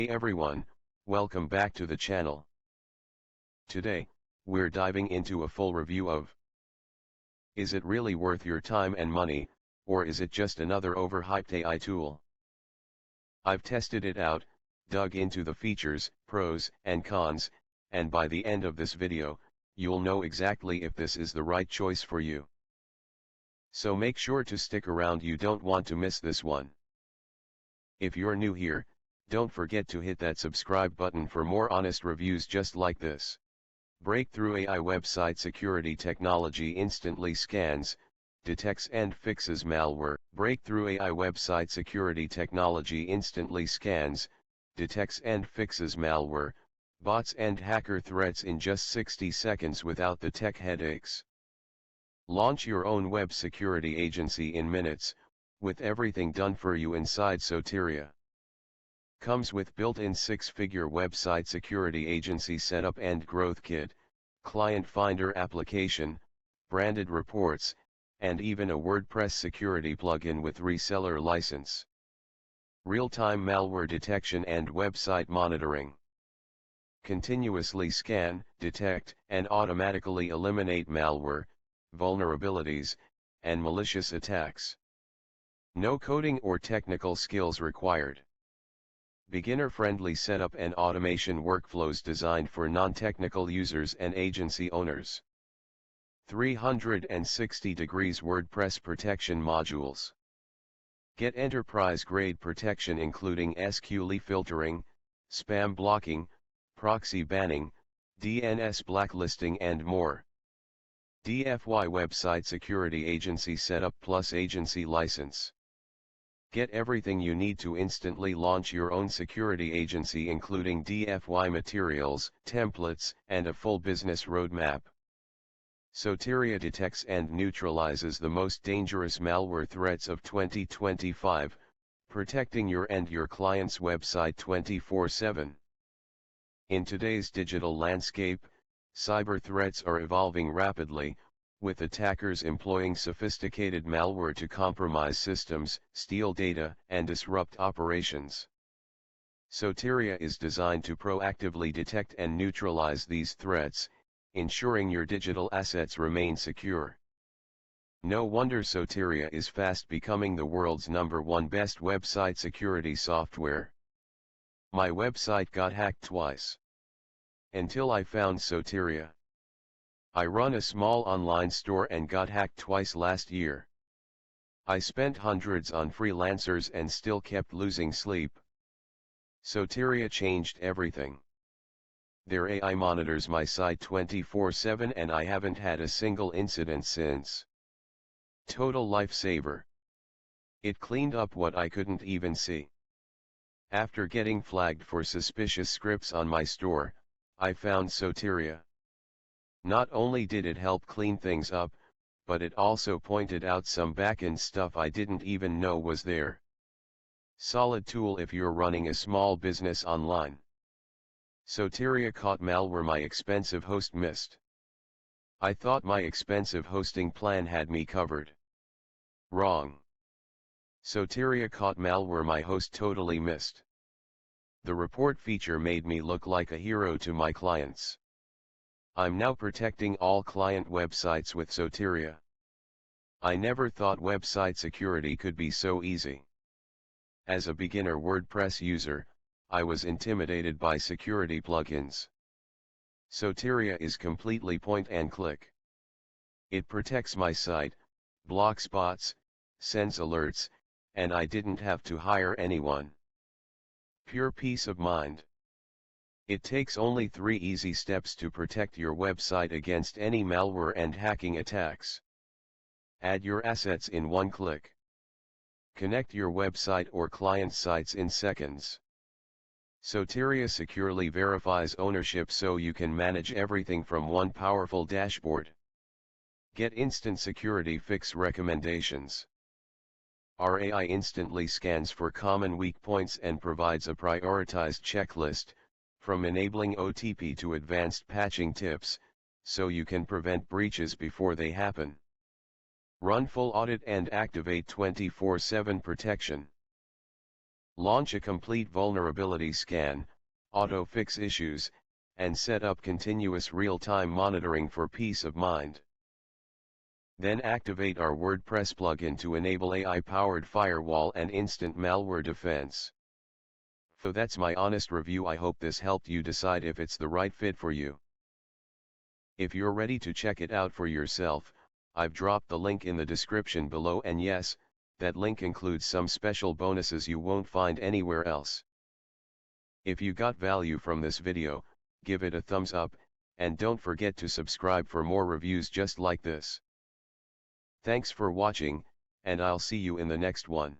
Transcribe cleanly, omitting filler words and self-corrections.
Hey everyone, welcome back to the channel. Today, we're diving into a full review of: is it really worth your time and money, or is it just another overhyped AI tool? I've tested it out, dug into the features, pros and cons, and by the end of this video, you'll know exactly if this is the right choice for you. So make sure to stick around, you don't want to miss this one. If you're new here, don't forget to hit that subscribe button for more honest reviews just like this. Breakthrough AI website security technology instantly scans, detects and fixes malware. Breakthrough AI website security technology instantly scans, detects and fixes malware, bots and hacker threats in just 60 seconds without the tech headaches. Launch your own web security agency in minutes, with everything done for you inside Soteria. Comes with built-in 6-figure website security agency setup and growth kit, client finder application, branded reports, and even a WordPress security plugin with reseller license. Real-time malware detection and website monitoring. Continuously scan, detect, and automatically eliminate malware, vulnerabilities, and malicious attacks. No coding or technical skills required. Beginner-friendly setup and automation workflows designed for non-technical users and agency owners. 360 degrees WordPress protection modules. Get enterprise-grade protection including SQL filtering, spam blocking, proxy banning, DNS blacklisting and more. DFY website security agency setup plus agency license. Get everything you need to instantly launch your own security agency including DFY materials, templates, and a full business roadmap. Soteria detects and neutralizes the most dangerous malware threats of 2025, protecting your and your client's website 24/7. In today's digital landscape, cyber threats are evolving rapidly, with attackers employing sophisticated malware to compromise systems, steal data, and disrupt operations. Soteria is designed to proactively detect and neutralize these threats, ensuring your digital assets remain secure. No wonder Soteria is fast becoming the world's #1 best website security software. My website got hacked twice. Until I found Soteria. I run a small online store and got hacked twice last year. I spent hundreds on freelancers and still kept losing sleep. Soteria changed everything. Their AI monitors my site 24/7 and I haven't had a single incident since. Total lifesaver. It cleaned up what I couldn't even see. After getting flagged for suspicious scripts on my store, I found Soteria. Not only did it help clean things up, but it also pointed out some backend stuff I didn't even know was there. Solid tool if you're running a small business online. Soteria caught malware my expensive host missed. I thought my expensive hosting plan had me covered. Wrong. Soteria caught malware my host totally missed. The report feature made me look like a hero to my clients. I'm now protecting all client websites with Soteria. I never thought website security could be so easy. As a beginner WordPress user, I was intimidated by security plugins. Soteria is completely point and click. It protects my site, blocks bots, sends alerts, and I didn't have to hire anyone. Pure peace of mind. It takes only 3 easy steps to protect your website against any malware and hacking attacks. Add your assets in 1 click. Connect your website or client sites in seconds. Soteria securely verifies ownership so you can manage everything from one powerful dashboard. Get instant security fix recommendations. Our AI instantly scans for common weak points and provides a prioritized checklist, from enabling OTP to advanced patching tips, so you can prevent breaches before they happen. Run full audit and activate 24/7 protection. Launch a complete vulnerability scan, auto-fix issues, and set up continuous real-time monitoring for peace of mind. Then activate our WordPress plugin to enable AI-powered firewall and instant malware defense. So that's my honest review. I hope this helped you decide if it's the right fit for you. If you're ready to check it out for yourself, I've dropped the link in the description below, and yes, that link includes some special bonuses you won't find anywhere else. If you got value from this video, give it a thumbs up, and don't forget to subscribe for more reviews just like this. Thanks for watching, and I'll see you in the next one.